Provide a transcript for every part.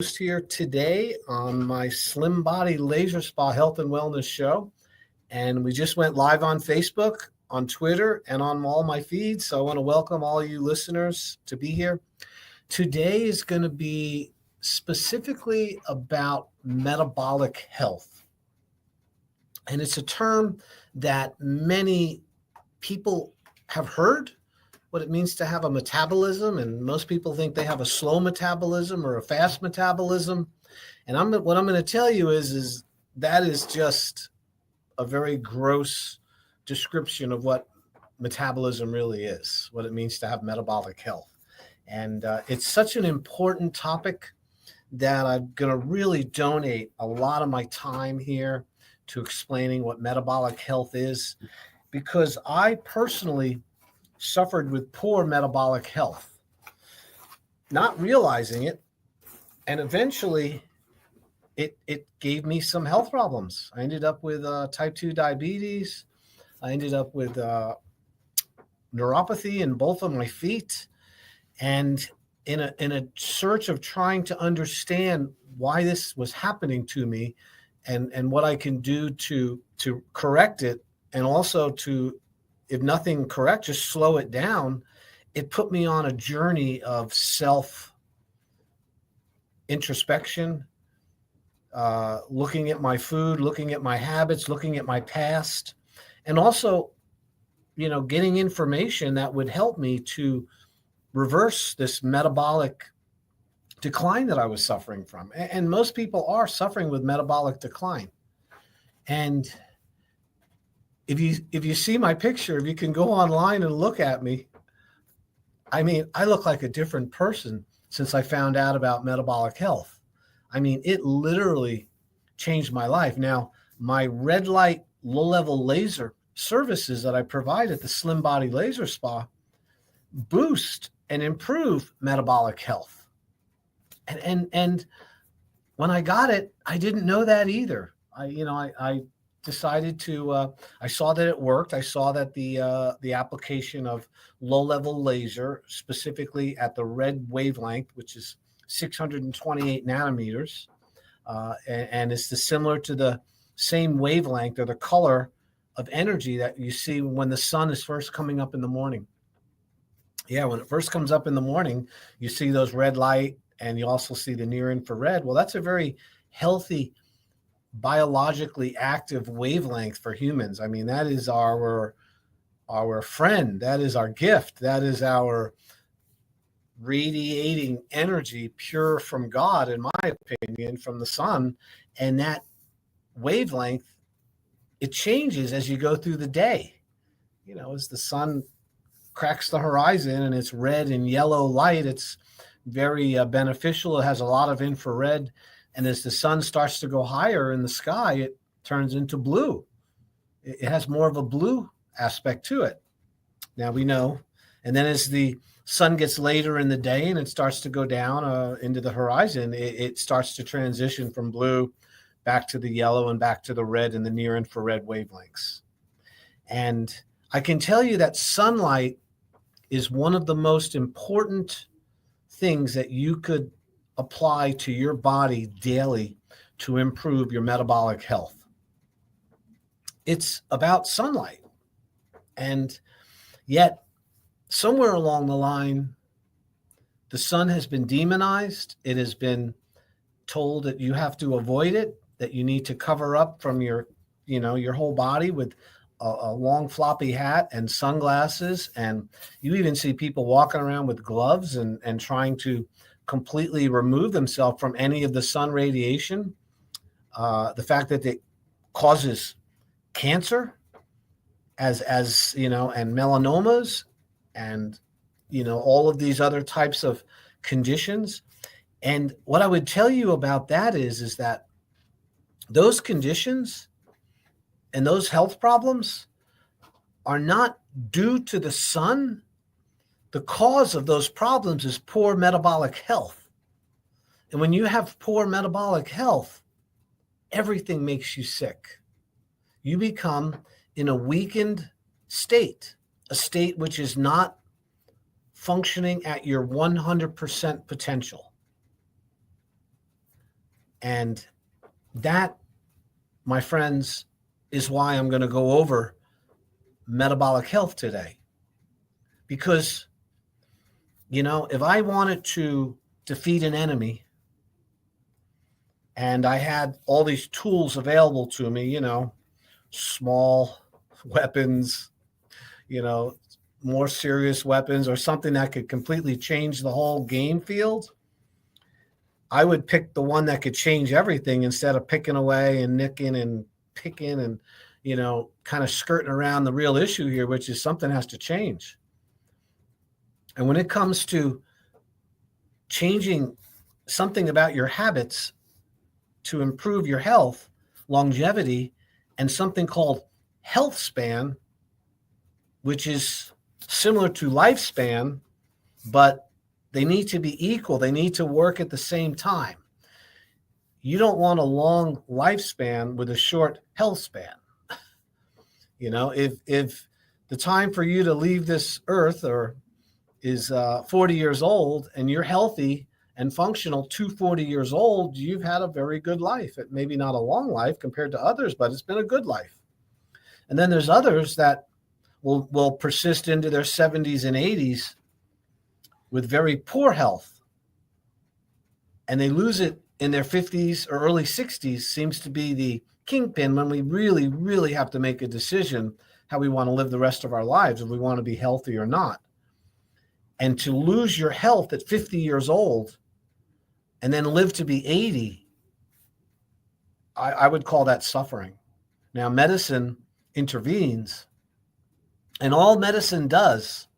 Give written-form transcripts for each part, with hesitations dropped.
Here today on my Slim Body Laser Spa Health and Wellness Show. And we just went live on Facebook, on Twitter, and on all my feeds. So I want to welcome all you listeners to be here. Today is going to be specifically about metabolic health. And it's a term that many people have heard, what it means to have a metabolism, and most people think they have a slow metabolism or a fast metabolism. And what I'm going to tell you is that is just a very gross description of what metabolism really is, what it means to have metabolic health. And it's such an important topic that I'm going to really donate a lot of my time here to explaining what metabolic health is, because I personally suffered with poor metabolic health, not realizing it. And eventually it gave me some health problems. I ended up with type 2 diabetes. I ended up with neuropathy in both of my feet. And in a search of trying to understand why this was happening to me and what I can do to correct it, and also to, if nothing correct, just slow it down, it put me on a journey of self introspection, looking at my food, looking at my habits, looking at my past, and also, getting information that would help me to reverse this metabolic decline that I was suffering from. And most people are suffering with metabolic decline. And if you see my picture, if you can go online and look at me, I mean, I look like a different person since I found out about metabolic health. I mean, it literally changed my life. Now, my red light, low level laser services that I provide at the Slim Body Laser Spa boost and improve metabolic health. And when I got it, I didn't know that either. I decided to, I saw that it worked. I saw that the application of low-level laser, specifically at the red wavelength, which is 628 nanometers, and it's similar to the same wavelength or the color of energy that you see when the sun is first coming up in the morning. Yeah, when it first comes up in the morning, you see those red light, and you also see the near infrared. Well, that's a very healthy, biologically active wavelength for humans. I mean, that is our friend. That is our gift. That is our radiating energy, pure from God, in my opinion, from the sun. And that wavelength, it changes as you go through the day. As the sun cracks the horizon and it's red and yellow light, it's very beneficial. It has a lot of infrared. And as the sun starts to go higher in the sky, it turns into blue. It has more of a blue aspect to it. Now we know. And then as the sun gets later in the day and it starts to go down into the horizon, it starts to transition from blue back to the yellow and back to the red and the near infrared wavelengths. And I can tell you that sunlight is one of the most important things that you could apply to your body daily to improve your metabolic health. It's about sunlight. And yet, somewhere along the line, the sun has been demonized. It has been told that you have to avoid it, that you need to cover up from your whole body with a long floppy hat and sunglasses. And you even see people walking around with gloves and trying to completely remove themselves from any of the sun radiation. The fact that it causes cancer and melanomas and, all of these other types of conditions. And what I would tell you about that is that those conditions and those health problems are not due to the sun. The cause of those problems is poor metabolic health. And when you have poor metabolic health, everything makes you sick. You become in a weakened state, a state which is not functioning at your 100% potential. And that, my friends, is why I'm going to go over metabolic health today. Because, if I wanted to defeat an enemy and I had all these tools available to me, small weapons, more serious weapons, or something that could completely change the whole game field, I would pick the one that could change everything instead of picking away and nicking and picking and, kind of skirting around the real issue here, which is something has to change. And when it comes to changing something about your habits to improve your health, longevity, and something called health span, which is similar to lifespan, but they need to be equal. They need to work at the same time. You don't want a long lifespan with a short health span. If the time for you to leave this earth is 40 years old and you're healthy and functional to 40 years old, you've had a very good life. It maybe not a long life compared to others, but it's been a good life. And then there's others that will persist into their 70s and 80s with very poor health, and they lose it in their 50s or early 60s. Seems to be the kingpin when we really, really have to make a decision how we want to live the rest of our lives, if we want to be healthy or not. And to lose your health at 50 years old and then live to be 80, I would call that suffering. Now, medicine intervenes, and all medicine does,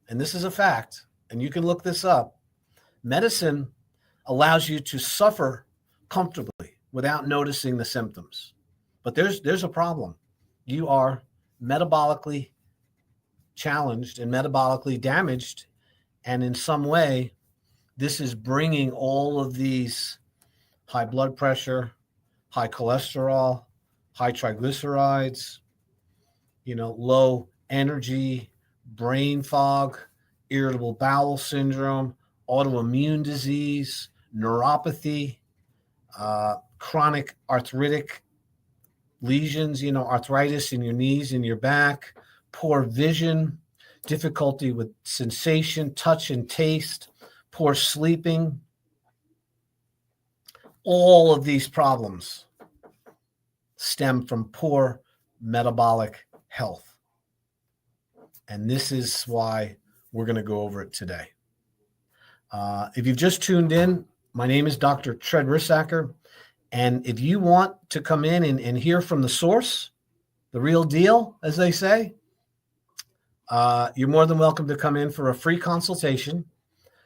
and this is a fact, and you can look this up, medicine allows you to suffer comfortably without noticing the symptoms. But there's a problem. You are metabolically challenged and metabolically damaged, and in some way, this is bringing all of these high blood pressure, high cholesterol, high triglycerides, low energy, brain fog, irritable bowel syndrome, autoimmune disease, neuropathy, chronic arthritic lesions, arthritis in your knees and your back, poor vision, difficulty with sensation, touch, and taste, poor sleeping. All of these problems stem from poor metabolic health. And this is why we're going to go over it today. If you've just tuned in, my name is Dr. Tread Rissacker. And if you want to come in and hear from the source, the real deal, as they say, you're more than welcome to come in for a free consultation.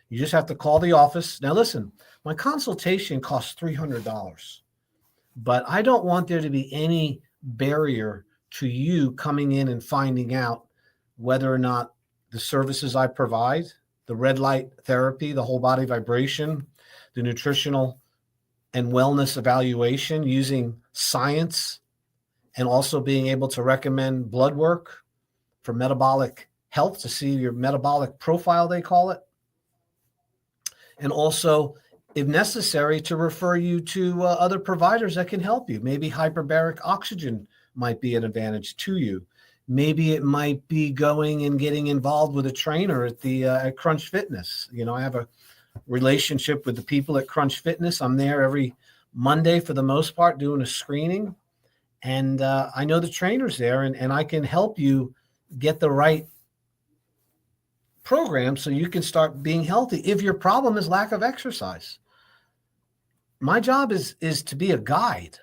You just have to call the office. Now, listen, my consultation costs $300, but I don't want there to be any barrier to you coming in and finding out whether or not the services I provide, the red light therapy, the whole body vibration, the nutritional and wellness evaluation using science, and also being able to recommend blood work for metabolic health to see your metabolic profile, they call it. And also, if necessary, to refer you to other providers that can help you. Maybe hyperbaric oxygen might be an advantage to you. Maybe it might be going and getting involved with a trainer at Crunch Fitness. I have a relationship with the people at Crunch Fitness. I'm there every Monday for the most part doing a screening. And I know the trainers there, and I can help you get the right program so you can start being healthy if your problem is lack of exercise. My job is to be a guide,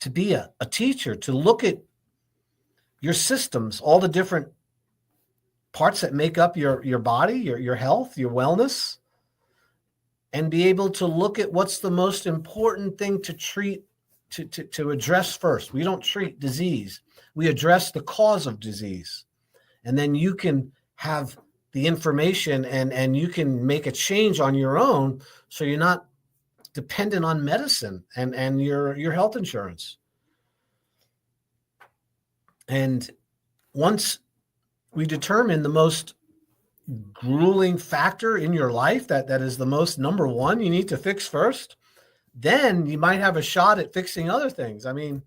to be a teacher, to look at your systems, all the different parts that make up your body, your health, your wellness, and be able to look at what's the most important thing to treat, to address first. We don't treat disease. We address the cause of disease. And then you can have the information and you can make a change on your own so you're not dependent on medicine and your health insurance. And once we determine the most grueling factor in your life that is the most number one you need to fix first, then you might have a shot at fixing other things. I mean,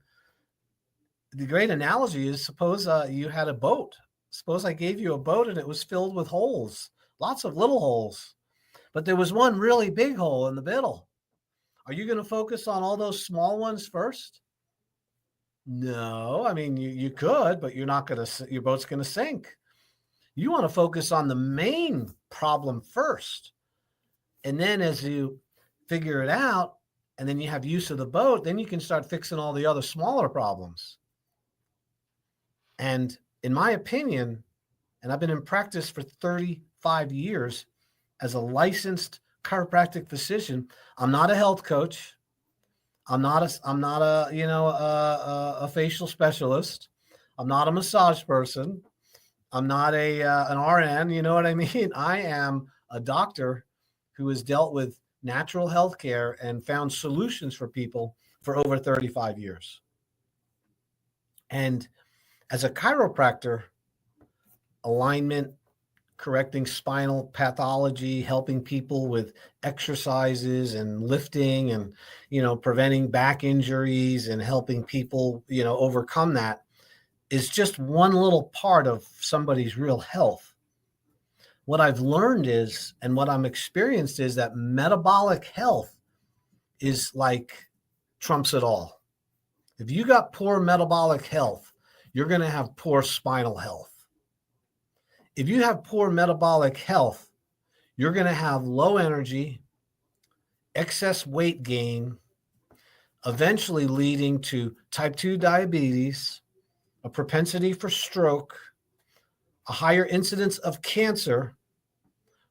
the great analogy is, suppose you had a boat. Suppose I gave you a boat and it was filled with holes, lots of little holes, but there was one really big hole in the middle. Are you going to focus on all those small ones first? No, I mean, you could, but you're not going to, your boat's going to sink. You want to focus on the main problem first. And then as you figure it out, and then you have use of the boat, then you can start fixing all the other smaller problems. And in my opinion, and I've been in practice for 35 years as a licensed chiropractic physician, I'm not a health coach. I'm not a facial specialist. I'm not a massage person. I'm not an RN. You know what I mean? I am a doctor who has dealt with natural health care and found solutions for people for over 35 years. And as a chiropractor, alignment, correcting spinal pathology, helping people with exercises and lifting and, preventing back injuries and helping people, overcome that is just one little part of somebody's real health. What I've learned is, and what I'm experienced is, that metabolic health is like trumps it all. If you got poor metabolic health, you're going to have poor spinal health. If you have poor metabolic health, you're going to have low energy, excess weight gain, eventually leading to type 2 diabetes, a propensity for stroke, a higher incidence of cancer,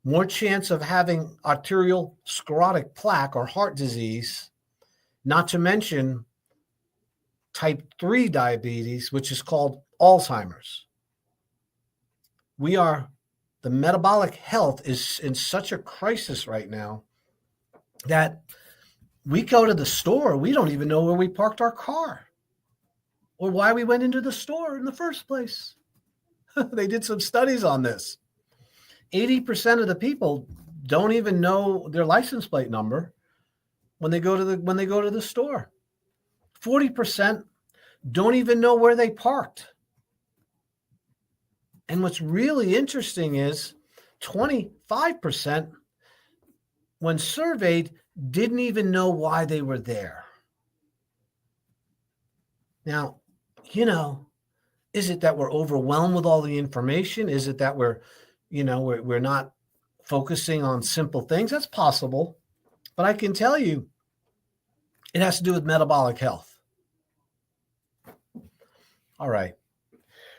more chance of having arterial sclerotic plaque or heart disease, not to mention type 3 diabetes, which is called Alzheimer's. The metabolic health is in such a crisis right now that we go to the store, we don't even know where we parked our car or why we went into the store in the first place. They did some studies on this. 80% of the people don't even know their license plate number when they go to the store. 40% don't even know where they parked. And what's really interesting is 25%, when surveyed, didn't even know why they were there. Now, is it that we're overwhelmed with all the information? Is it that we're not focusing on simple things? That's possible. But I can tell you, it has to do with metabolic health. All right.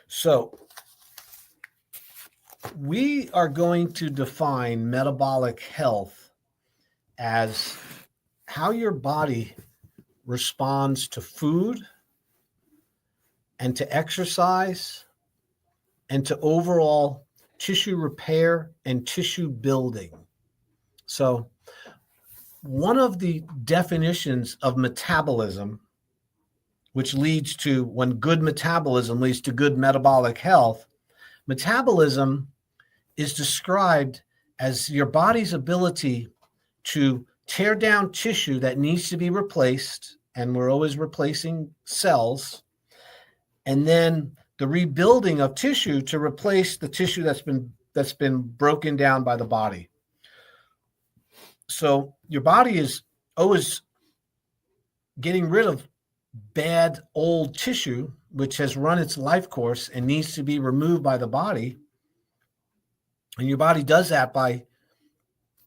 So we are going to define metabolic health as how your body responds to food and to exercise and to overall tissue repair and tissue building. So one of the definitions of metabolism, which leads to, when good metabolism leads to good metabolic health, metabolism is described as your body's ability to tear down tissue that needs to be replaced, and we're always replacing cells, and then the rebuilding of tissue to replace the tissue that's been broken down by the body. So your body is always getting rid of bad old tissue, which has run its life course and needs to be removed by the body. And your body does that by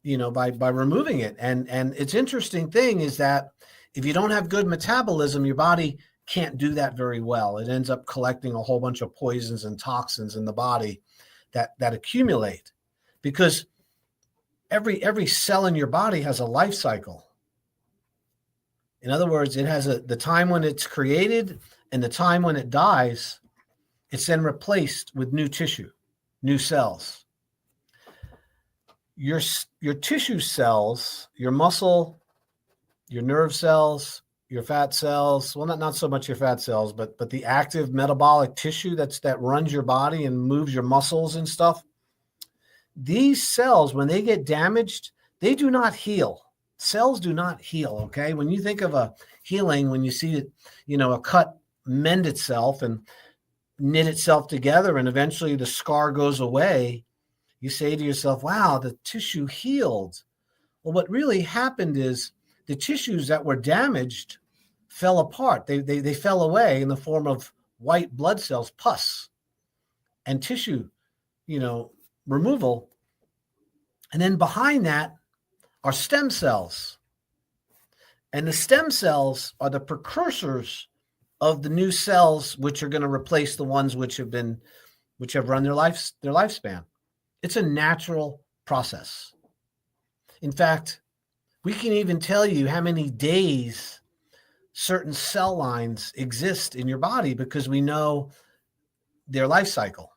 removing it. And it's interesting thing is that if you don't have good metabolism, your body can't do that very well. It ends up collecting a whole bunch of poisons and toxins in the body that accumulate, because every cell in your body has a life cycle. In other words, it has the time when it's created and the time when it dies. It's then replaced with new tissue, new cells. Your tissue cells, your muscle, your nerve cells, your fat cells, well, not so much your fat cells, but the active metabolic tissue that runs your body and moves your muscles and stuff. These cells, when they get damaged, they do not heal. Cells do not heal, okay? When you think of a healing, when you see it, a cut mend itself and knit itself together and eventually the scar goes away, you say to yourself, wow, the tissue healed. Well, what really happened is the tissues that were damaged fell apart. They fell away in the form of white blood cells, pus, and tissue, removal. And then behind that are stem cells. And the stem cells are the precursors of the new cells, which are going to replace the ones which have run their lifespan. It's a natural process. In fact, we can even tell you how many days certain cell lines exist in your body because we know their life cycle.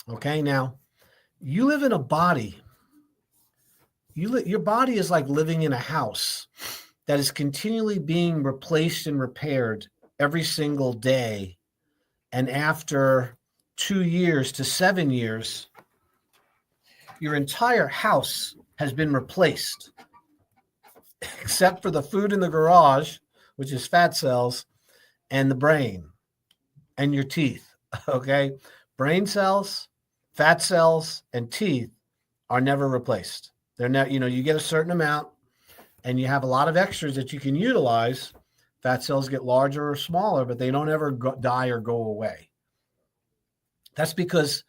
Okay, now you live in a body. Your body is like living in a house that is continually being replaced and repaired every single day. And after 2 years to 7 years, your entire house has been replaced, except for the food in the garage, which is fat cells, and the brain and your teeth. Okay? Brain cells, fat cells, and teeth are never replaced. They're not, you get a certain amount and you have a lot of extras that you can utilize. Fat cells get larger or smaller, but they don't ever die or go away. That's because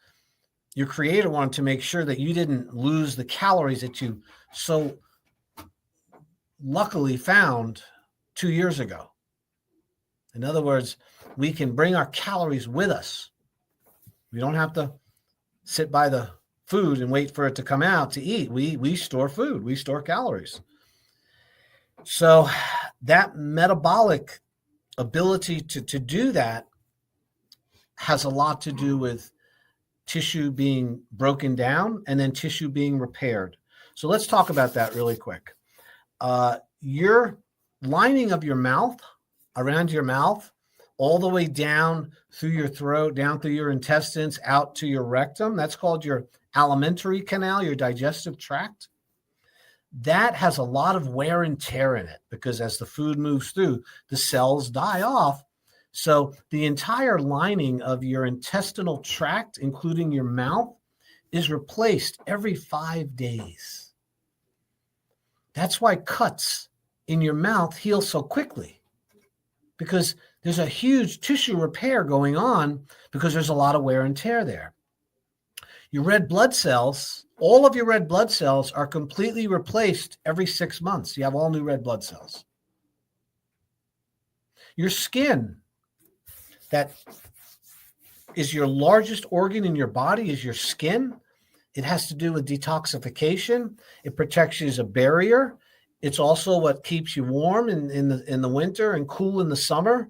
your creator wanted to make sure that you didn't lose the calories that you so luckily found 2 years ago. In other words, we can bring our calories with us. We don't have to sit by the food and wait for it to come out to eat. We store food. We store calories. So that metabolic ability to do that has a lot to do with tissue being broken down and then tissue being repaired. So let's talk about that really quick. Your lining of your mouth, around your mouth, all the way down through your throat, down through your intestines, out to your rectum, that's called your alimentary canal, your digestive tract. That has a lot of wear and tear in it because as the food moves through, the cells die off. So the entire lining of your intestinal tract, including your mouth, is replaced every 5 days. That's why cuts in your mouth heal so quickly, because there's a huge tissue repair going on because there's a lot of wear and tear there. Your red blood cells, all of your red blood cells are completely replaced every 6 months. You have all new red blood cells. Your skin, that is your largest organ in your body, is your skin. It has to do with detoxification. It protects you as a barrier. It's also what keeps you warm in the winter and cool in the summer.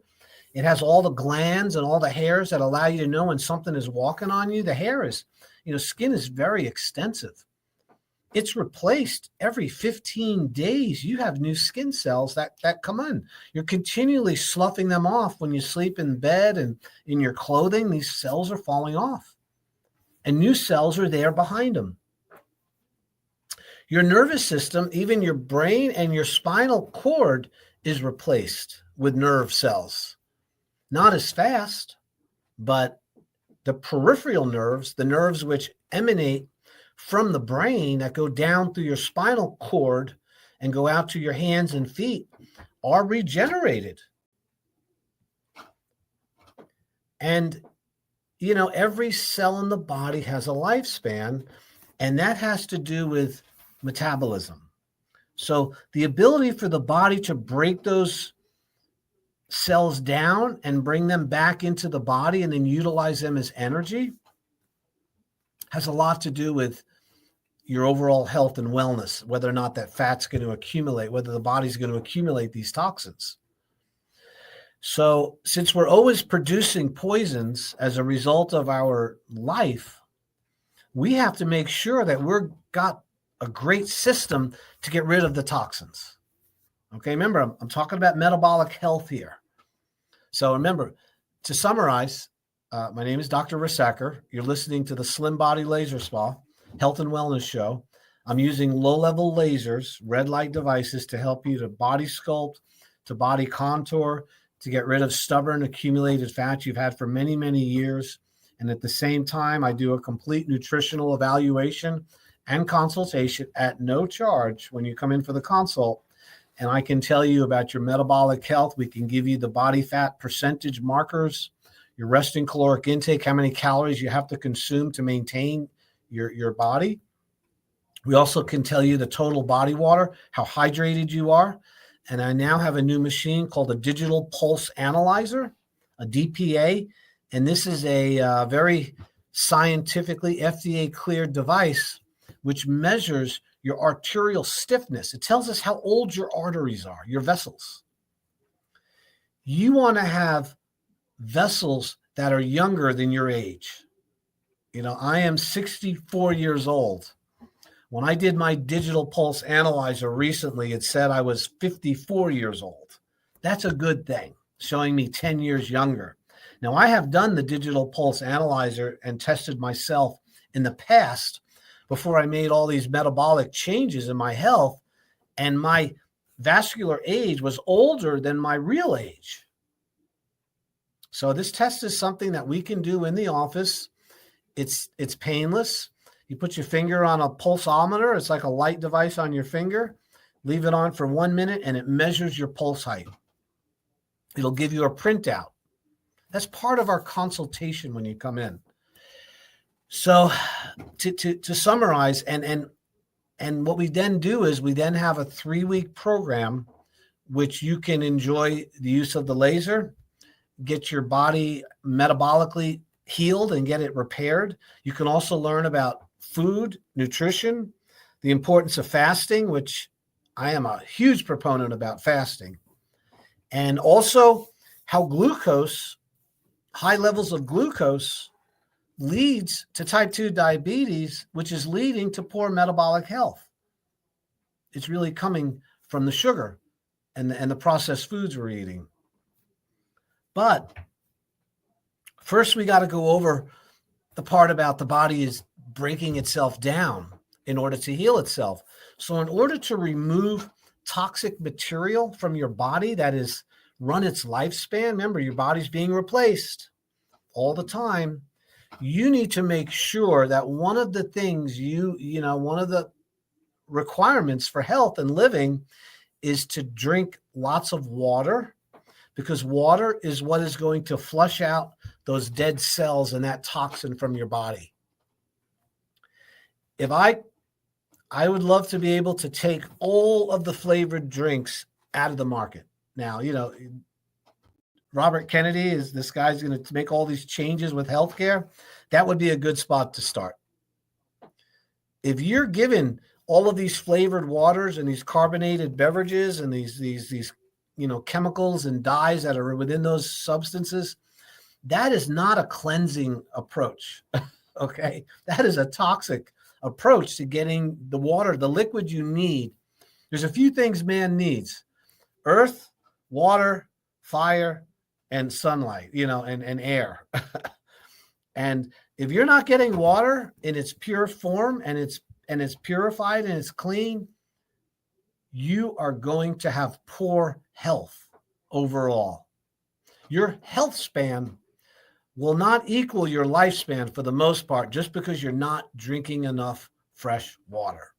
It has all the glands and all the hairs that allow you to know when something is walking on you. The hair is, skin is very extensive. It's replaced every 15 days. You have new skin cells that come in. You're continually sloughing them off when you sleep in bed and in your clothing. These cells are falling off. And new cells are there behind them. Your nervous system, even your brain and your spinal cord, is replaced with nerve cells. Not as fast, but the peripheral nerves, the nerves which emanate from the brain that go down through your spinal cord and go out to your hands and feet, are regenerated. And, every cell in the body has a lifespan, and that has to do with metabolism. So the ability for the body to break those cells down and bring them back into the body and then utilize them as energy has a lot to do with your overall health and wellness, whether or not that fat's going to accumulate, whether the body's going to accumulate these toxins. So since we're always producing poisons as a result of our life, we have to make sure that we've got a great system to get rid of the toxins. Okay, remember, I'm talking about metabolic health here. So remember, to summarize, my name is Dr. Risacker. You're listening to the Slim Body Laser Spa Health and Wellness Show. I'm using low-level lasers, red light devices to help you to body sculpt, to body contour, to get rid of stubborn accumulated fat you've had for many, many years. And at the same time, I do a complete nutritional evaluation and consultation at no charge when you come in for the consult. And I can tell you about your metabolic health. We can give you the body fat percentage markers, your resting caloric intake, how many calories you have to consume to maintain your body. We also can tell you the total body water, how hydrated you are. And I now have a new machine called a digital pulse analyzer, a DPA. And this is a very scientifically FDA cleared device, which measures your arterial stiffness. It tells us how old your arteries are, your vessels. You want to have vessels that are younger than your age. You know, I am 64 years old. When I did my digital pulse analyzer recently, it said I was 54 years old. That's a good thing, showing me 10 years younger. Now, I have done the digital pulse analyzer and tested myself in the past before I made all these metabolic changes in my health, and my vascular age was older than my real age. So this test is something that we can do in the office. It's painless. You put your finger on a pulsometer. It's like a light device on your finger. Leave it on for 1 minute, and it measures your pulse height. It'll give you a printout. That's part of our consultation when you come in. So to summarize, and what we then do is we then have a 3-week program, which you can enjoy the use of the laser, get your body metabolically healed and get it repaired. You can also learn about food, nutrition, the importance of fasting, which I am a huge proponent about fasting, and also how glucose, high levels of glucose, leads to type 2 diabetes, which is leading to poor metabolic health. It's really coming from the sugar and the processed foods we're eating. But first, we got to go over the part about the body is breaking itself down in order to heal itself. So in order to remove toxic material from your body that is run its lifespan, remember, your body's being replaced all the time. You need to make sure that one of the things one of the requirements for health and living is to drink lots of water, because water is what is going to flush out those dead cells and that toxin from your body. If I would love to be able to take all of the flavored drinks out of the market. Now, Robert Kennedy is this guy's going to make all these changes with healthcare. That would be a good spot to start. If you're given all of these flavored waters and these carbonated beverages and these chemicals and dyes that are within those substances, that is not a cleansing approach. Okay, that is a toxic approach to getting the water, the liquid you need. There's a few things man needs: earth, water, fire, and sunlight, and air. And if you're not getting water in its pure form and it's purified and it's clean, you are going to have poor health overall. Your health span will not equal your lifespan for the most part, just because you're not drinking enough fresh water.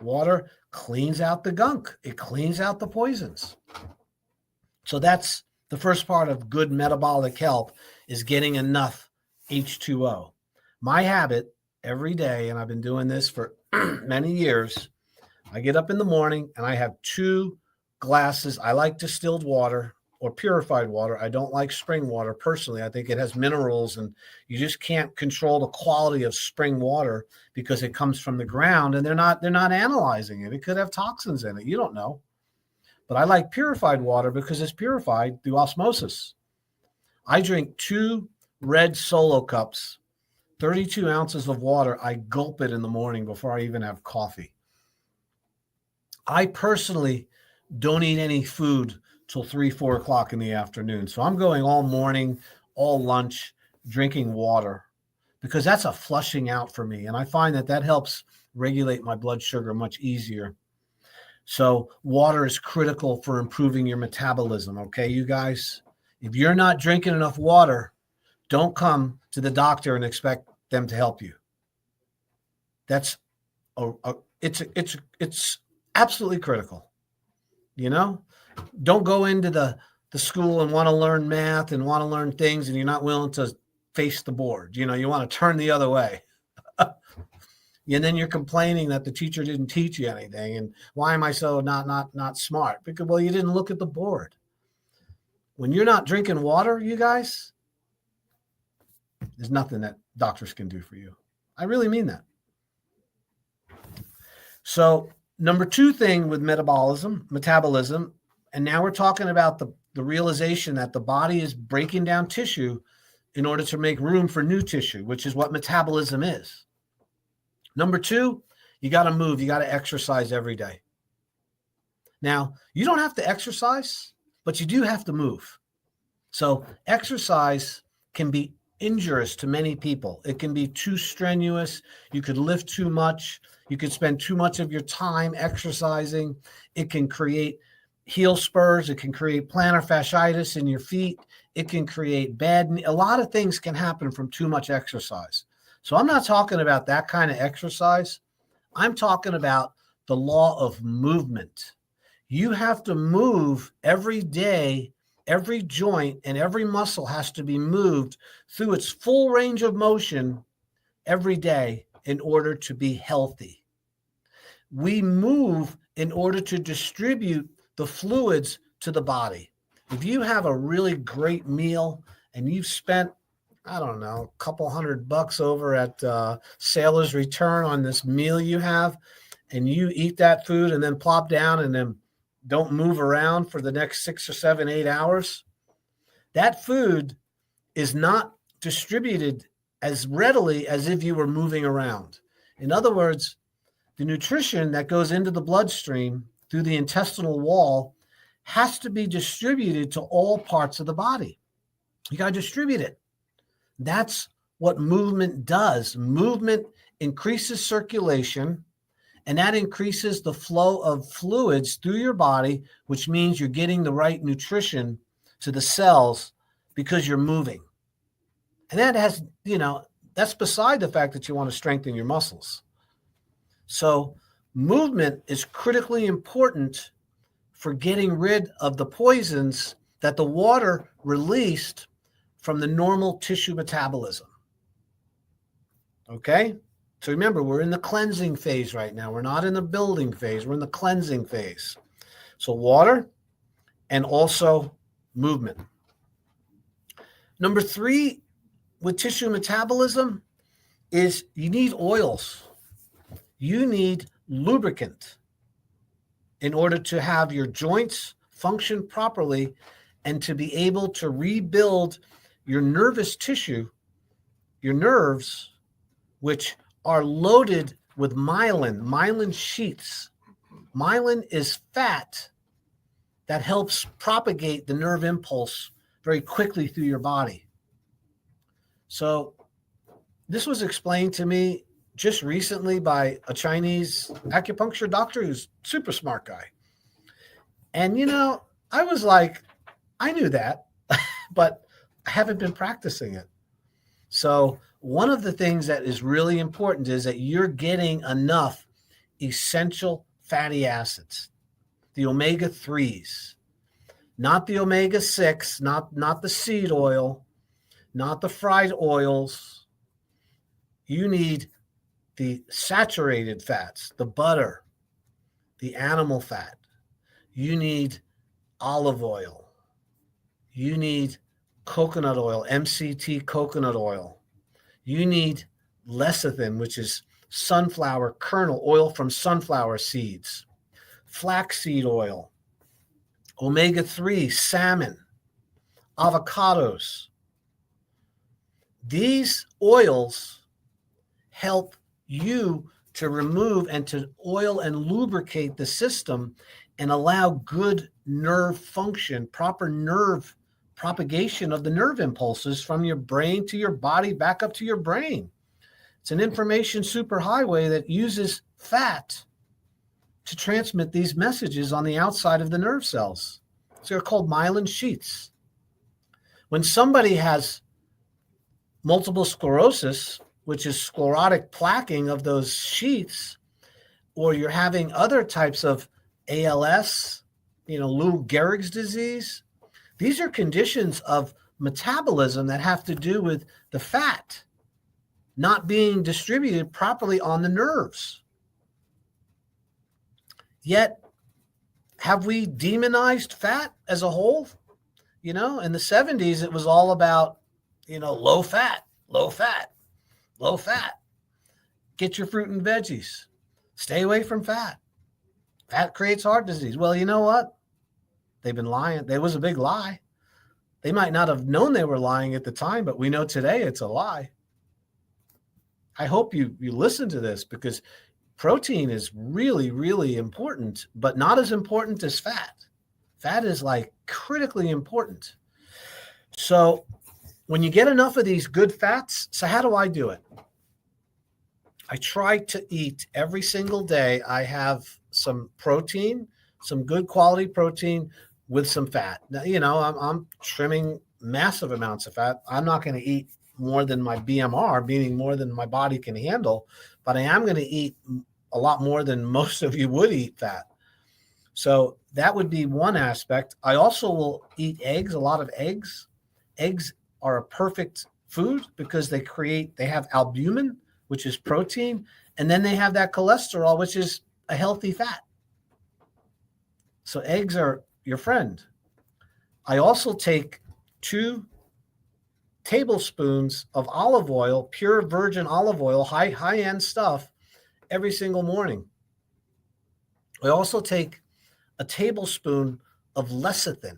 Water cleans out the gunk. It cleans out the poisons. So that's the first part of good metabolic health, is getting enough H2O. My habit every day, and I've been doing this for many years, I get up in the morning and I have 2 glasses. I like distilled water or purified water. I don't like spring water personally. I think it has minerals, and you just can't control the quality of spring water because it comes from the ground and they're not analyzing it. It could have toxins in it. You don't know. But I like purified water because it's purified through osmosis. I drink 2 red Solo cups, 32 ounces of water. I gulp it in the morning before I even have coffee. I personally don't eat any food till 3-4 o'clock in the afternoon. So I'm going all morning, all lunch, drinking water, because that's a flushing out for me. And I find that helps regulate my blood sugar much easier. So water is critical for improving your metabolism. Okay, you guys, if you're not drinking enough water, don't come to the doctor and expect them to help you. That's it's absolutely critical. You know, don't go into the school and want to learn math and want to learn things, and you're not willing to face the board. You know, you want to turn the other way. And then you're complaining that the teacher didn't teach you anything. And why am I so not smart? Because, well, you didn't look at the board. When you're not drinking water, you guys, there's nothing that doctors can do for you. I really mean that. So number 2 thing with metabolism, and now we're talking about the realization that the body is breaking down tissue in order to make room for new tissue, which is what metabolism is. Number 2, you got to move. You got to exercise every day. Now, you don't have to exercise, but you do have to move. So exercise can be injurious to many people. It can be too strenuous. You could lift too much. You could spend too much of your time exercising. It can create heel spurs. It can create plantar fasciitis in your feet. It can create a lot of things can happen from too much exercise. So I'm not talking about that kind of exercise. I'm talking about the law of movement. You have to move every day. Every joint and every muscle has to be moved through its full range of motion every day in order to be healthy. We move in order to distribute the fluids to the body. If you have a really great meal and you've spent, I don't know, a couple $100 over at Sailor's Return on this meal you have, and you eat that food and then plop down and then don't move around for the next 6 or 7, 8 hours, that food is not distributed as readily as if you were moving around. In other words, the nutrition that goes into the bloodstream through the intestinal wall has to be distributed to all parts of the body. You got to distribute it. That's what movement does. Movement increases circulation, and that increases the flow of fluids through your body, which means you're getting the right nutrition to the cells because you're moving. And that has, that's beside the fact that you want to strengthen your muscles. So movement is critically important for getting rid of the poisons that the water released from the normal tissue metabolism. Okay? So remember, we're in the cleansing phase right now. We're not in the building phase. We're in the cleansing phase. So water and also movement. Number 3 with tissue metabolism is you need oils. You need lubricant in order to have your joints function properly and to be able to rebuild your nervous tissue, your nerves, which are loaded with myelin sheaths. Myelin is fat that helps propagate the nerve impulse very quickly through your body. So this was explained to me just recently by a Chinese acupuncture doctor who's a super smart guy. And, I was like, I knew that, but I haven't been practicing it. So one of the things that is really important is that you're getting enough essential fatty acids, the omega-3s, not the omega-6, not the seed oil, not the fried oils. You need the saturated fats, the butter, the animal fat. You need olive oil. You need coconut oil, MCT coconut oil. You need lecithin, which is sunflower kernel, oil from sunflower seeds, flaxseed oil, omega-3, salmon, avocados. These oils help you to remove and to oil and lubricate the system and allow good nerve function, proper nerve propagation of the nerve impulses from your brain to your body back up to your brain. It's an information superhighway that uses fat to transmit these messages on the outside of the nerve cells. So they're called myelin sheaths. When somebody has multiple sclerosis, which is sclerotic plaquing of those sheaths, or you're having other types of ALS, Lou Gehrig's disease, these are conditions of metabolism that have to do with the fat not being distributed properly on the nerves. Yet, have we demonized fat as a whole? In the 70s, it was all about, low fat, low fat, low fat. Get your fruit and veggies. Stay away from fat. Fat creates heart disease. Well, you know what? They've been lying. There was a big lie. They might not have known they were lying at the time, but we know today it's a lie. I hope you listen to this, because protein is really, really important, but not as important as fat. Fat is like critically important. So when you get enough of these good fats, so how do I do it? I try to eat every single day. I have some protein, some good quality protein with some fat. Now, I'm trimming massive amounts of fat. I'm not going to eat more than my BMR, meaning more than my body can handle, but I am going to eat a lot more than most of you would eat fat. So that would be one aspect. I also will eat eggs, a lot of eggs. Eggs are a perfect food because they have albumin, which is protein, and then they have that cholesterol, which is a healthy fat. So eggs are your friend. I also take 2 tablespoons of olive oil, pure virgin olive oil, high-end stuff, every single morning. I also take a tablespoon of lecithin,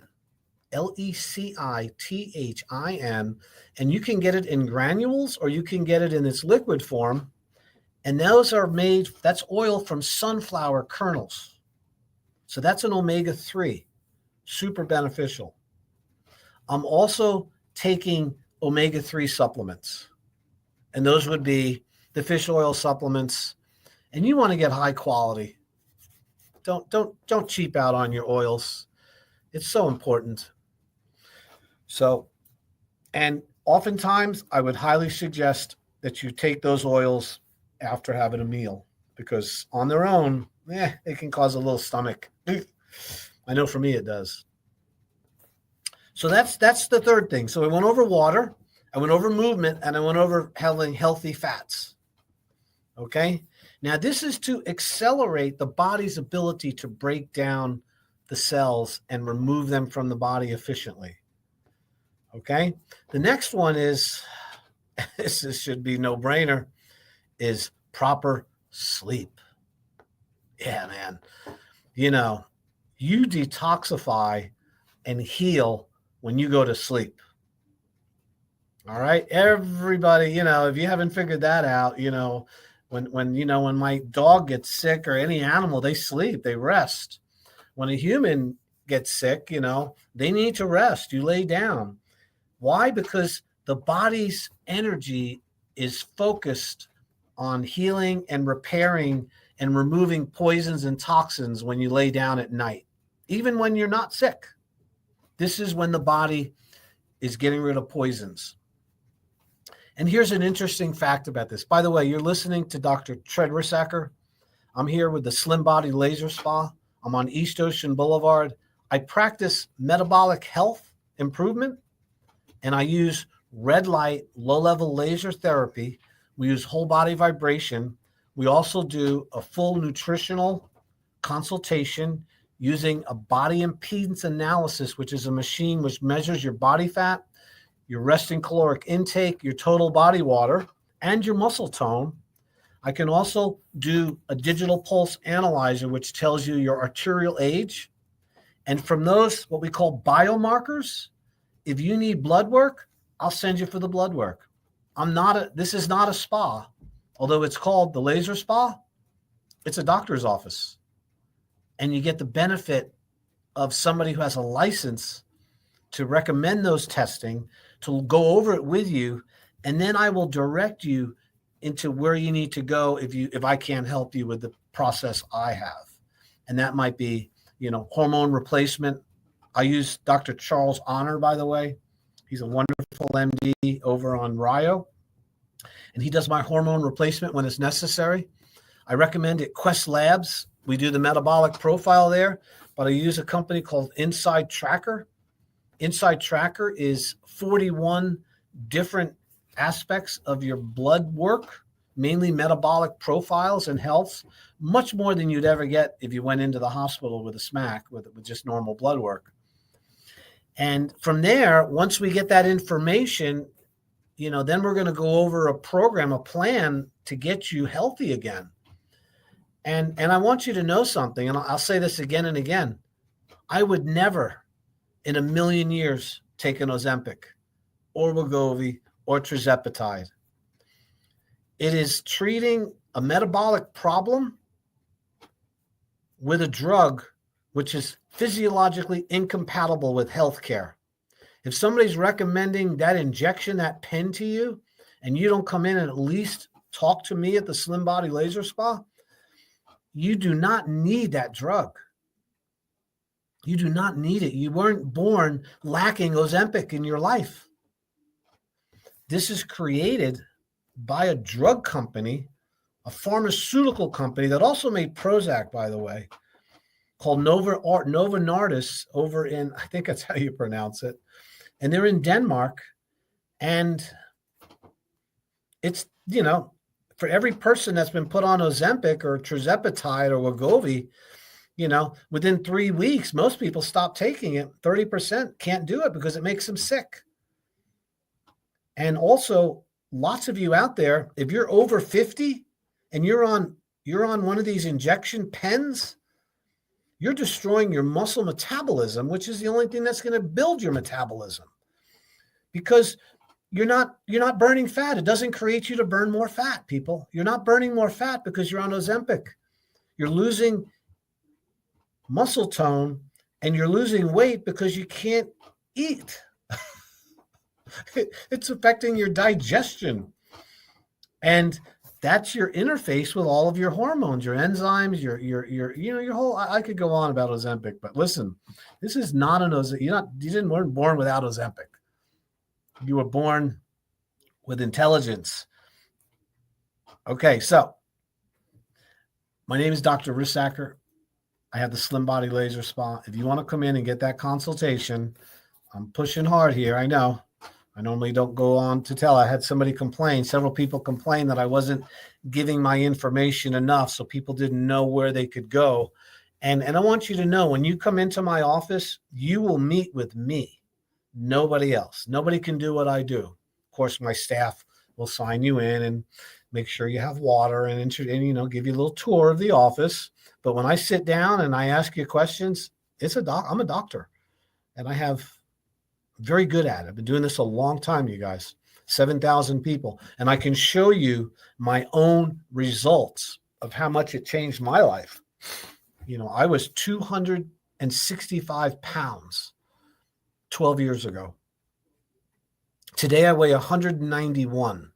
Lecithin, and you can get it in granules or you can get it in its liquid form. And that's oil from sunflower kernels. So that's an omega-3, super beneficial. I'm also taking omega-3 supplements, and those would be the fish oil supplements. And you want to get high quality. Don't cheap out on your oils. It's so important. So, and oftentimes I would highly suggest that you take those oils after having a meal, because on their own, it can cause a little stomach. I know for me it does. So that's the third thing. So I went over water, I went over movement, and I went over having healthy fats. Okay? Now, this is to accelerate the body's ability to break down the cells and remove them from the body efficiently. Okay? The next one is, this should be no-brainer, is proper sleep. Yeah, man. You detoxify and heal when you go to sleep. All right? Everybody, if you haven't figured that out, when my dog gets sick, or any animal, they sleep, they rest. When a human gets sick, they need to rest. You lay down. Why? Because the body's energy is focused on healing and repairing and removing poisons and toxins when you lay down at night, even when you're not sick. This is when the body is getting rid of poisons. And here's an interesting fact about this. By the way, you're listening to Dr. Treadwursacker. I'm here with the Slim Body Laser Spa. I'm on East Ocean Boulevard. I practice metabolic health improvement, and I use red light, low-level laser therapy. We use whole body vibration. We also do a full nutritional consultation using a body impedance analysis, which is a machine which measures your body fat, your resting caloric intake, your total body water, and your muscle tone. I can also do a digital pulse analyzer, which tells you your arterial age. And from those, what we call biomarkers, if you need blood work, I'll send you for the blood work. This is not a spa. Although it's called the laser spa, it's a doctor's office. And you get the benefit of somebody who has a license to recommend those testing, to go over it with you, and then I will direct you into where you need to go if I can't help you with the process I have. And that might be, hormone replacement. I use Dr. Charles Honor, by the way. He's a wonderful MD over on Rio, and he does my hormone replacement when it's necessary. I recommend it. Quest Labs. We do the metabolic profile there, but I use a company called Inside Tracker. Inside Tracker is 41 different aspects of your blood work, mainly metabolic profiles and health, much more than you'd ever get if you went into the hospital with a SMAC with just normal blood work. And from there, once we get that information, then we're going to go over a program, a plan to get you healthy again. And I want you to know something, and I'll say this again and again. I would never in a million years take an Ozempic or Wegovy or tirzepatide. It is treating a metabolic problem with a drug which is physiologically incompatible with healthcare. If somebody's recommending that injection, that pen to you, and you don't come in and at least talk to me at the Slim Body Laser Spa, you do not need that drug. You do not need it. You weren't born lacking Ozempic in your life. This is created by a drug company, a pharmaceutical company that also made Prozac, by the way, called Novo Nordisk over in, I think that's how you pronounce it. And they're in Denmark. And it's, for every person that's been put on Ozempic or tirzepatide or Wegovy, within 3 weeks, most people stop taking it. 30% can't do it because it makes them sick. And also, lots of you out there, if you're over 50 and you're on one of these injection pens, you're destroying your muscle metabolism, which is the only thing that's going to build your metabolism, because you're not burning fat. It doesn't create you to burn more fat, people. You're not burning more fat because you're on Ozempic. You're losing muscle tone and you're losing weight because you can't eat. It's affecting your digestion. And that's your interface with all of your hormones, your enzymes, your whole, I could go on about Ozempic, but listen, this is not an Ozempic. You weren't born without Ozempic. You were born with intelligence. Okay, so my name is Dr. Rissacker. I have the Slim Body Laser Spa. If you want to come in and get that consultation, I'm pushing hard here. I know. I normally don't go on to tell. I had somebody complain. Several people complain that I wasn't giving my information enough, so people didn't know where they could go. And I want you to know, when you come into my office, you will meet with me. Nobody else. Nobody can do what I do. Of course, my staff will sign you in and make sure you have water and give you a little tour of the office. But when I sit down and I ask you questions, I'm a doctor, and I have very good at it. I've been doing this a long time, you guys, 7,000 people. And I can show you my own results of how much it changed my life. I was 265 pounds 12 years ago. Today I weigh 191.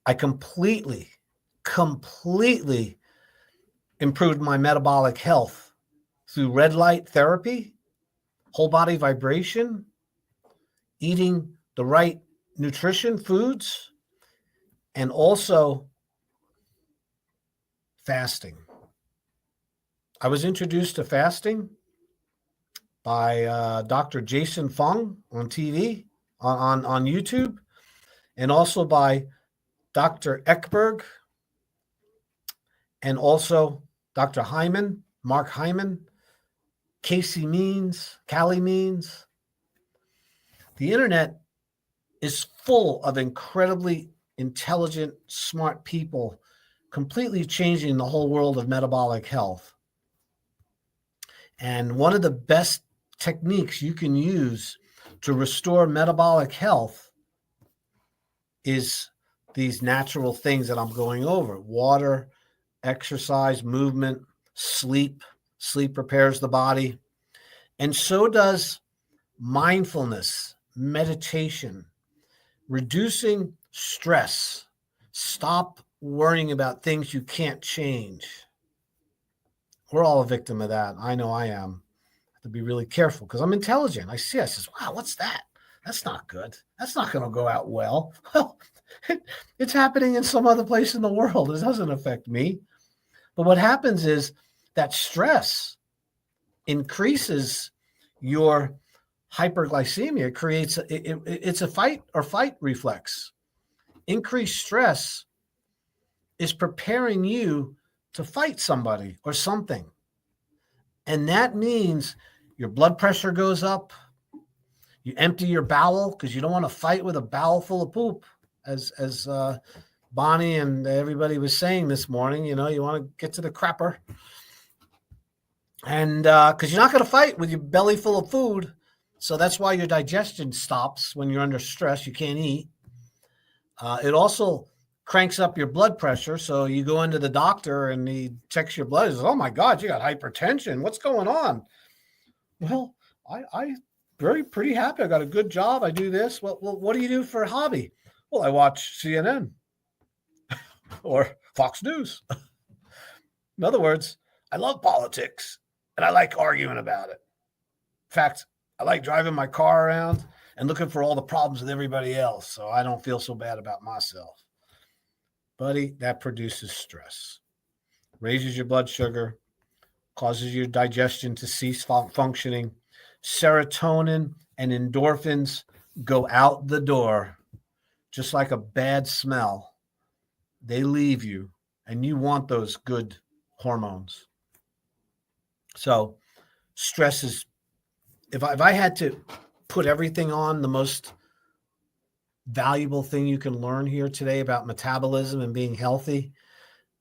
I completely improved my metabolic health through red light therapy, whole body vibration, eating the right nutrition foods, and also fasting. I was introduced to fasting by Dr. Jason Fung on TV, on YouTube, and also by Dr. Ekberg, and also Dr. Hyman, Mark Hyman, Callie Means. The internet is full of incredibly intelligent, smart people, completely changing the whole world of metabolic health. And one of the best techniques you can use to restore metabolic health is these natural things that I'm going over: water, exercise, movement, sleep. Sleep repairs the body. And so does mindfulness, meditation, reducing stress, Stop worrying about things you can't change. We're all a victim of that. I know I am. I have to be really careful because I'm intelligent. I says, wow, what's that? That's not good. That's not going to go out well. Well, it's happening in some other place in the world. It doesn't affect me. But what happens is that stress increases your hyperglycemia. It's a fight or flight reflex. Increased stress is preparing you to fight somebody or something. And that means your blood pressure goes up. You empty your bowel because you don't want to fight with a bowel full of poop, as Bonnie and everybody was saying this morning. You want to get to the crapper. And because you're not going to fight with your belly full of food. So that's why your digestion stops when you're under stress. You can't eat. It also cranks up your blood pressure. So you go into the doctor and he checks your blood. He says, oh my God, you got hypertension. What's going on? Well, I pretty happy. I got a good job. I do this. Well, what do you do for a hobby? Well, I watch CNN or Fox News. In other words, I love politics and I like arguing about it. In fact, I like driving my car around and looking for all the problems with everybody else so I don't feel so bad about myself. Buddy, that produces stress, raises your blood sugar, causes your digestion to cease functioning. Serotonin and endorphins go out the door just like a bad smell. They leave you, and you want those good hormones. So stress is, if I had to put everything on, the most valuable thing you can learn here today about metabolism and being healthy,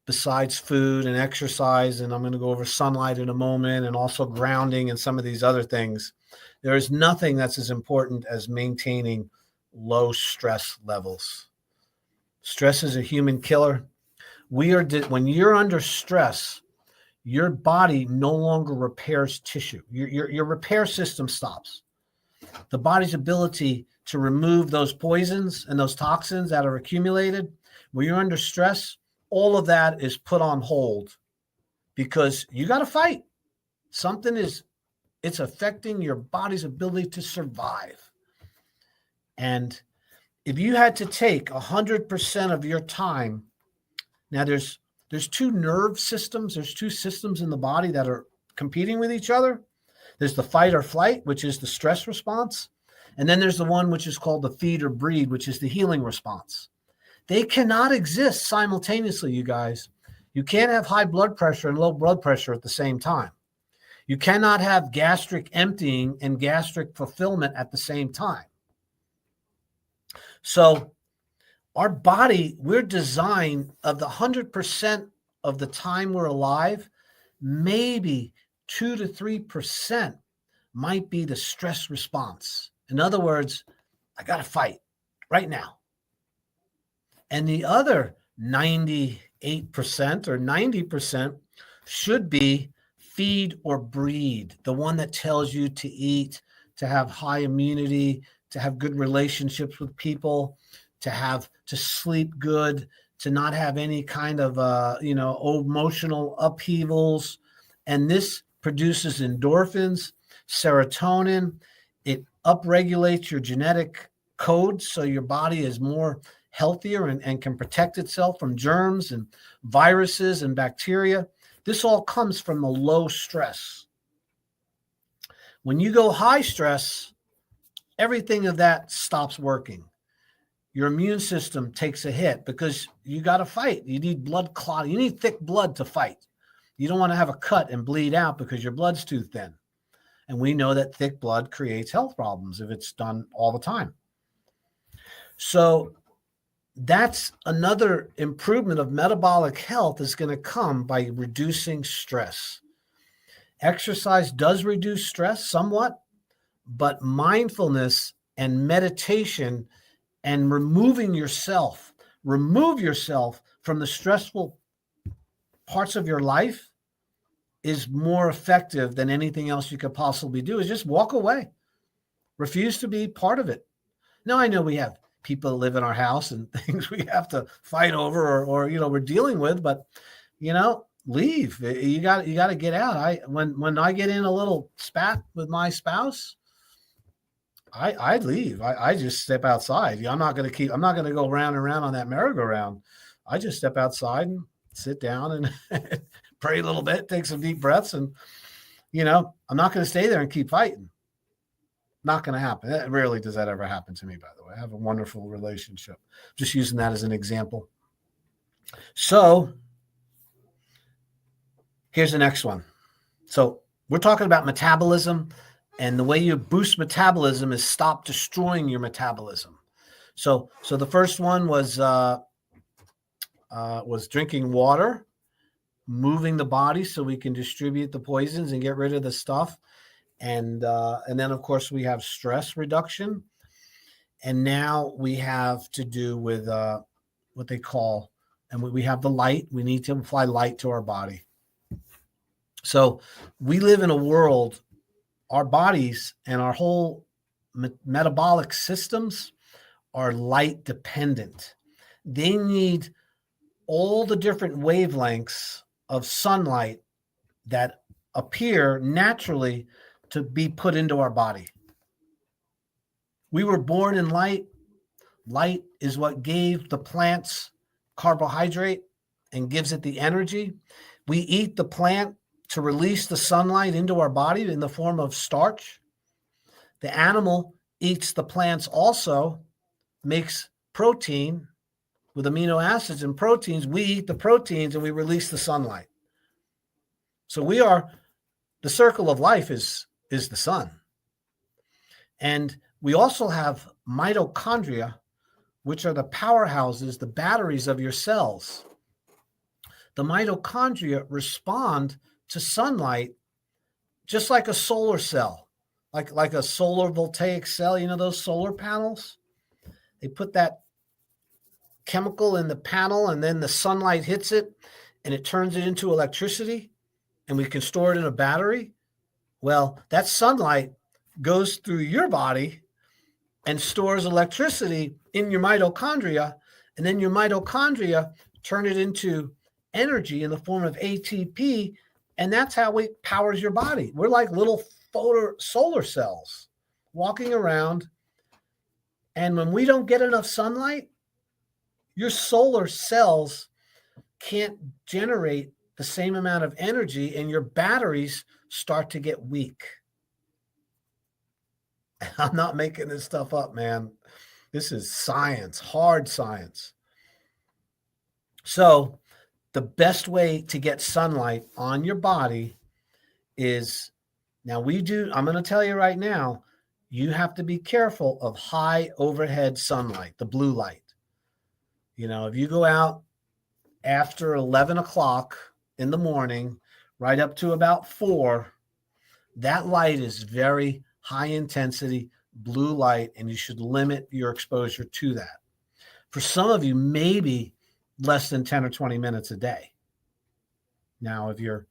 besides food and exercise, and I'm going to go over sunlight in a moment, and also grounding and some of these other things, there is nothing that's as important as maintaining low stress levels. Stress is a human killer. When you're under stress, your body no longer repairs tissue. Your repair system stops. The body's ability to remove those poisons and those toxins that are accumulated, when you're under stress, all of that is put on hold because you got to fight. It's affecting your body's ability to survive. And if you had to take 100% of your time, now there's two nerve systems. There's two systems in the body that are competing with each other. There's the fight or flight, which is the stress response. And then there's the one which is called the feed or breed, which is the healing response. They cannot exist simultaneously, you guys. You can't have high blood pressure and low blood pressure at the same time. You cannot have gastric emptying and gastric fulfillment at the same time. So our body, we're designed of the 100% of the time we're alive, maybe 2 to 3% might be the stress response. In other words, I got to fight right now. And the other 98% or 90% should be feed or breed, the one that tells you to eat, to have high immunity, to have good relationships with people, to sleep good, to not have any kind of emotional upheavals. And this produces endorphins, serotonin. It upregulates your genetic code so your body is more healthier and can protect itself from germs and viruses and bacteria. This all comes from the low stress. When you go high stress, everything of that stops working. Your immune system takes a hit because you got to fight. You need blood clot. You need thick blood to fight. You don't want to have a cut and bleed out because your blood's too thin. And we know that thick blood creates health problems if it's done all the time. So that's another improvement of metabolic health is going to come by reducing stress. Exercise does reduce stress somewhat, but mindfulness and meditation and remove yourself from the stressful parts of your life is more effective than anything else you could possibly do. Is just walk away. Refuse to be part of it. Now, I know we have people that live in our house and things we have to fight over or we're dealing with, but leave. You got to get out. When I get in a little spat with my spouse, I leave. I just step outside. I'm not going to go round and round on that merry-go-round. I just step outside and sit down and pray a little bit, take some deep breaths. And, I'm not going to stay there and keep fighting. Not going to happen. Rarely does that ever happen to me, by the way. I have a wonderful relationship. Just using that as an example. So here's the next one. So we're talking about metabolism, and the way you boost metabolism is stop destroying your metabolism. So the first one was drinking water, moving the body so we can distribute the poisons and get rid of the stuff. And then, of course, we have stress reduction. And now we have to do with what they call, and we have the light. We need to apply light to our body. So we live in a world, our bodies and our whole metabolic systems are light dependent. They need all the different wavelengths of sunlight that appear naturally to be put into our body. We were born in light. Light is what gave the plants carbohydrate and gives it the energy. We eat the plant to release the sunlight into our body in the form of starch. The animal eats the plants also, makes protein with amino acids and proteins. We eat the proteins and we release the sunlight. So the circle of life is the sun. And we also have mitochondria, which are the powerhouses, the batteries of your cells. The mitochondria respond to sunlight just like a solar cell, like a solar voltaic cell, those solar panels. They put that chemical in the panel and then the sunlight hits it and it turns it into electricity and we can store it in a battery. Well, that sunlight goes through your body and stores electricity in your mitochondria, and then your mitochondria turn it into energy in the form of ATP, and that's how it powers your body. We're like little solar cells walking around, and when we don't get enough sunlight, your solar cells can't generate the same amount of energy, and your batteries start to get weak. I'm not making this stuff up, man. This is science, hard science. So the best way to get sunlight on your body is, I'm going to tell you right now, you have to be careful of high overhead sunlight, the blue light. If you go out after 11 o'clock in the morning, right up to about 4, that light is very high intensity blue light, and you should limit your exposure to that. For some of you, maybe less than 10 or 20 minutes a day. Now, if you're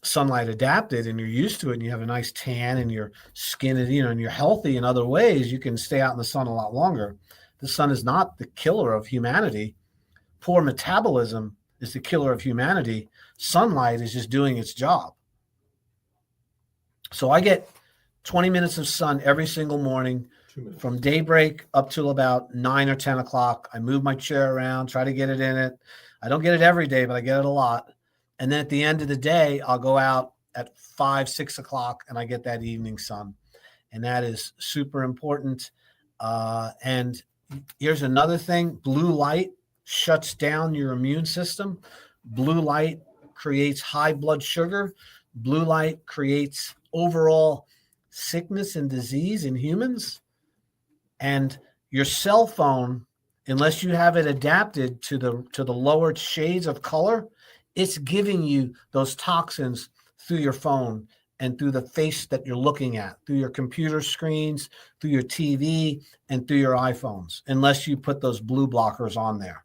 sunlight adapted and you're used to it and you have a nice tan and your skin is, and you're healthy in other ways, you can stay out in the sun a lot longer. The sun is not the killer of humanity. Poor metabolism is the killer of humanity. Sunlight is just doing its job. So I get 20 minutes of sun every single morning from daybreak up till about 9 or 10 o'clock. I move my chair around, try to get it in it. I don't get it every day, but I get it a lot. And then at the end of the day, I'll go out at 5, 6 o'clock and I get that evening sun. And that is super important. And here's another thing. Blue light shuts down your immune system. Blue light creates high blood sugar. Blue light creates overall sickness and disease in humans. And your cell phone, unless you have it adapted to the lower shades of color, it's giving you those toxins through your phone and through the face that you're looking at, through your computer screens, through your TV, and through your iPhones, unless you put those blue blockers on there.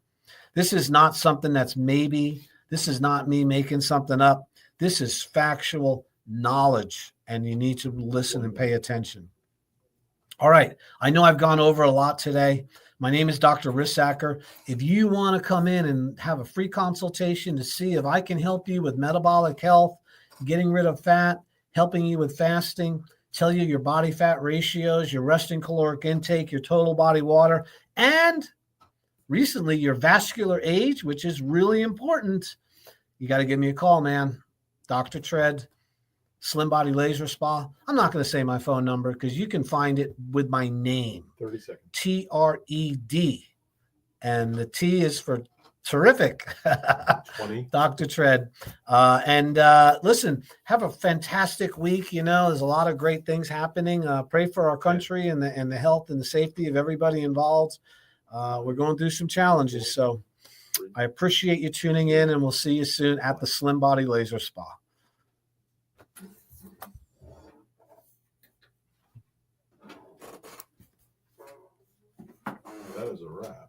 This is not something that's maybe. This is not me making something up. This is factual knowledge, and you need to listen and pay attention. All right. I know I've gone over a lot today. My name is Dr. Rissacker. If you want to come in and have a free consultation to see if I can help you with metabolic health, getting rid of fat, helping you with fasting, tell you your body fat ratios, your resting caloric intake, your total body water, and recently your vascular age, which is really important, you got to give me a call, man. Dr. Tread, Slim Body Laser Spa. I'm not going to say my phone number because you can find it with my name. 30 seconds. TRED. And the T is for terrific. 20. Dr. Tread. Listen, have a fantastic week. You know, there's a lot of great things happening. Pray for our country and the health and the safety of everybody involved. We're going through some challenges. So I appreciate you tuning in, and we'll see you soon at the Slim Body Laser Spa. That is a wrap.